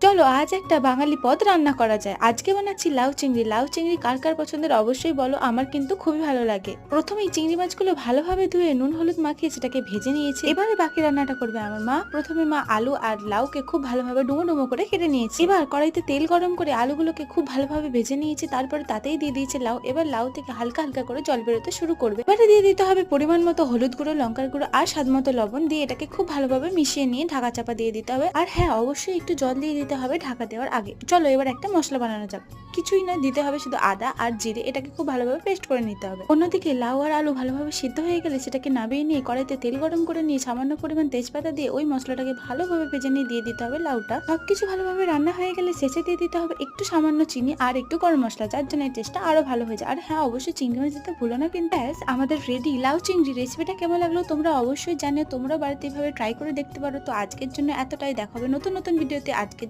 চলো আজ একটা বাঙালি পদ রান্না করা যায়। আজকে বানাচ্ছি লাউ চিংড়ি। লাউ চিংড়ি কার কার পছন্দের অবশ্যই বলো, আমার কিন্তু খুবই ভালো লাগে। প্রথমেই চিংড়ি মাছগুলো ভালোভাবে ধুয়ে নুন হলুদ মাখিয়ে সেটাকে ভেজে নিয়েছি। এবারে বাকি রান্নাটা করবে আমার মা। প্রথমে মা আলু আর লাউকে খুব ভালোভাবে ডুমো ডুমো করে কেটে নিয়েছি। এবার কড়াইতে তেল গরম করে আলুগুলোকে খুব ভালোভাবে ভেজে নিয়েছি, তারপরে তাতেই দিয়ে দিয়েছি লাউ। এবার লাউ থেকে হালকা হালকা করে জল বেরোতে শুরু করবে। এবারে দিয়ে দিতে হবে পরিমাণ মতো হলুদ গুঁড়ো, লঙ্কার গুঁড়ো আর স্বাদ মতো লবণ। দিয়ে এটাকে খুব ভালোভাবে মিশিয়ে নিয়ে ঢাকা চাপা দিয়ে দিতে হবে। আর হ্যাঁ, অবশ্যই একটু জল দিয়ে দিতে হবে ঢাকা দেওয়ার আগে। চলো এবার একটা মশলা বানানো যাক। কিছুই না, দিতে হবে শুধু আদা আর জিরে। এটাকে খুব ভালোভাবে পেস্ট করে নিতে হবে। অন্যদিকে লাউ আর আলু ভালোভাবে সিদ্ধ হয়ে গেলে সেটাকে নামিয়ে নিয়ে কড়াইতে তেল গরম করে নিয়ে সামান্য পরিমাণ তেজপাতা দিয়ে ওই মশলাটাকে ভালোভাবে ভেজে নিয়ে দিয়ে দিতে হবে লাউটা। সবকিছু ভালোভাবে রান্না হয়ে গেলে শেষে দিয়ে দিতে হবে একটু সামান্য চিনি আর একটু গরম মশলা, যার জন্য এই টেস্টটা আরো ভালো হয়ে যায়। আর হ্যাঁ, অবশ্যই চিংড়ি মাছ দিতে ভুলো না কিন্তু। ব্যাস, আমাদের রেডি লাউ চিংড়ি। রেসিপিটা কেমন লাগলো তোমরা অবশ্যই জানিও। তোমরা বাড়িতে এভাবে ট্রাই করে দেখতে পারো। তো আজকের জন্য এতটাই, দেখা হবে নতুন নতুন ভিডিওতে। আজকের